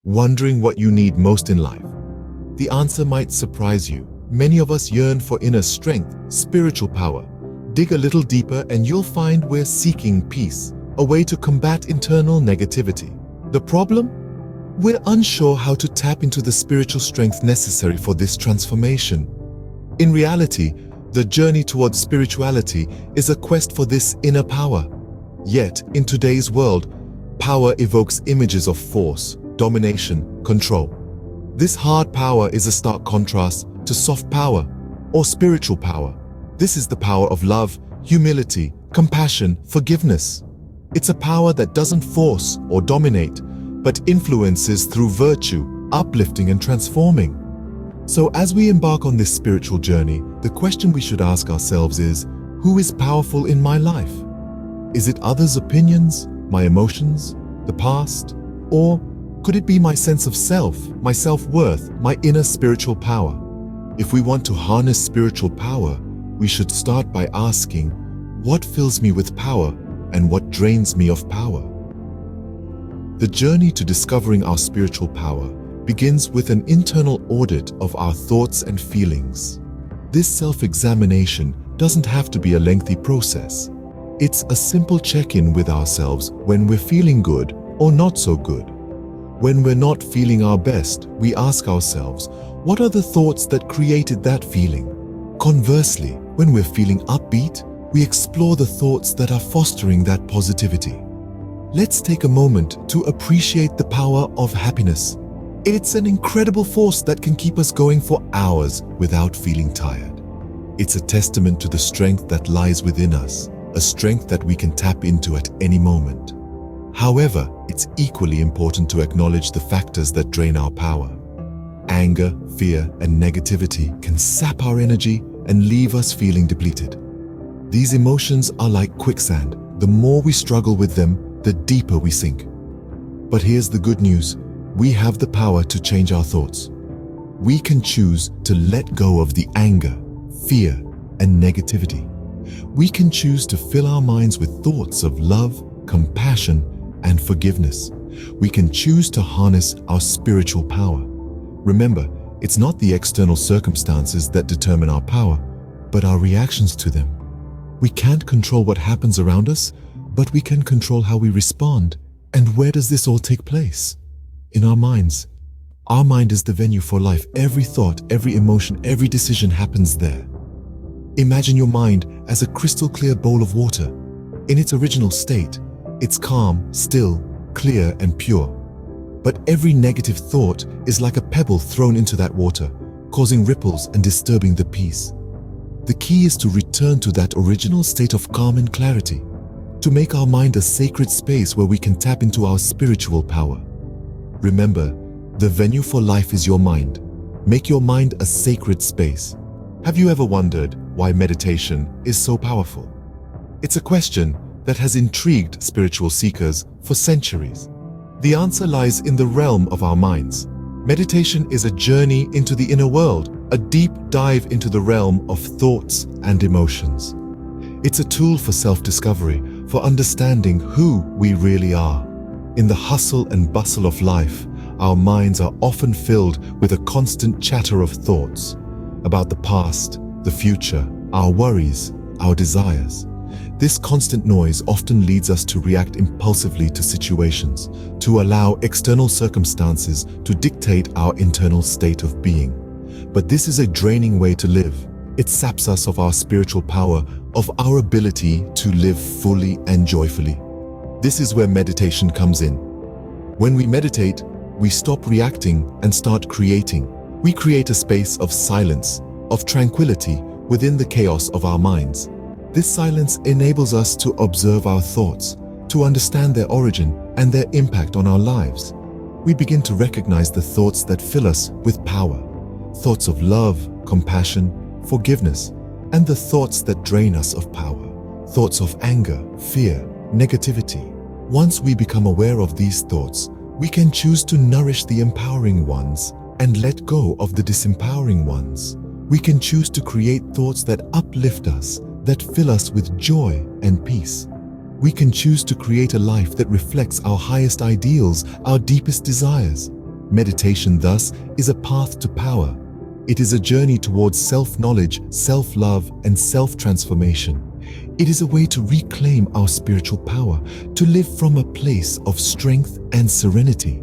Wondering what you need most in life? The answer might surprise you. Many of us yearn for inner strength, spiritual power. Dig a little deeper and you'll find we're seeking peace, a way to combat internal negativity. The problem? We're unsure how to tap into the spiritual strength necessary for this transformation. In reality, the journey towards spirituality is a quest for this inner power. Yet, in today's world, power evokes images of force, domination, control. This hard power is a stark contrast to soft power or spiritual power. This is the power of love, humility, compassion, forgiveness. It's a power that doesn't force or dominate, but influences through virtue, uplifting and transforming. So as we embark on this spiritual journey, the question we should ask ourselves is, who is powerful in my life? Is it others' opinions, my emotions, the past, or could it be my sense of self, my self-worth, my inner spiritual power? If we want to harness spiritual power, we should start by asking, what fills me with power and what drains me of power? The journey to discovering our spiritual power begins with an internal audit of our thoughts and feelings. This self-examination doesn't have to be a lengthy process. It's a simple check-in with ourselves when we're feeling good or not so good. When we're not feeling our best, we ask ourselves, what are the thoughts that created that feeling? Conversely, when we're feeling upbeat, we explore the thoughts that are fostering that positivity. Let's take a moment to appreciate the power of happiness. It's an incredible force that can keep us going for hours without feeling tired. It's a testament to the strength that lies within us, a strength that we can tap into at any moment. However, it's equally important to acknowledge the factors that drain our power. Anger, fear, and negativity can sap our energy and leave us feeling depleted. These emotions are like quicksand. The more we struggle with them, the deeper we sink. But here's the good news. We have the power to change our thoughts. We can choose to let go of the anger, fear, and negativity. We can choose to fill our minds with thoughts of love, compassion, and forgiveness. We can choose to harness our spiritual power. Remember, it's not the external circumstances that determine our power, but our reactions to them. We can't control what happens around us, but we can control how we respond. And where does this all take place? In our minds. Our mind is the venue for life. Every thought, every emotion, every decision happens there. Imagine your mind as a crystal clear bowl of water. In its original state, it's calm, still, clear, and pure. But every negative thought is like a pebble thrown into that water, causing ripples and disturbing the peace. The key is to return to that original state of calm and clarity, to make our mind a sacred space where we can tap into our spiritual power. Remember, the venue for life is your mind. Make your mind a sacred space. Have you ever wondered why meditation is so powerful? It's a question that has intrigued spiritual seekers for centuries. The answer lies in the realm of our minds. Meditation is a journey into the inner world, a deep dive into the realm of thoughts and emotions. It's a tool for self-discovery, for understanding who we really are. In the hustle and bustle of life, our minds are often filled with a constant chatter of thoughts about the past, the future, our worries, our desires. This constant noise often leads us to react impulsively to situations, to allow external circumstances to dictate our internal state of being. But this is a draining way to live. It saps us of our spiritual power, of our ability to live fully and joyfully. This is where meditation comes in. When we meditate, we stop reacting and start creating. We create a space of silence, of tranquility within the chaos of our minds. This silence enables us to observe our thoughts, to understand their origin and their impact on our lives. We begin to recognize the thoughts that fill us with power, thoughts of love, compassion, forgiveness, and the thoughts that drain us of power, thoughts of anger, fear, negativity. Once we become aware of these thoughts, we can choose to nourish the empowering ones and let go of the disempowering ones. We can choose to create thoughts that uplift us, that fill us with joy and peace. We can choose to create a life that reflects our highest ideals, our deepest desires. Meditation, thus, is a path to power. It is a journey towards self-knowledge, self-love, and self-transformation. It is a way to reclaim our spiritual power, to live from a place of strength and serenity.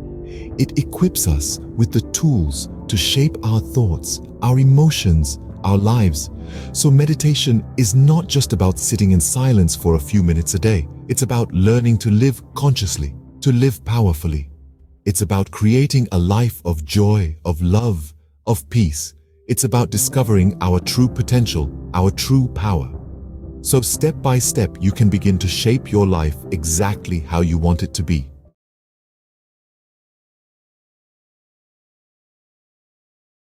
It equips us with the tools to shape our thoughts, our emotions, our lives. So meditation is not just about sitting in silence for a few minutes a day. It's about learning to live consciously, to live powerfully. It's about creating a life of joy, of love, of peace. It's about discovering our true potential, our true power. So step by step, you can begin to shape your life exactly how you want it to be.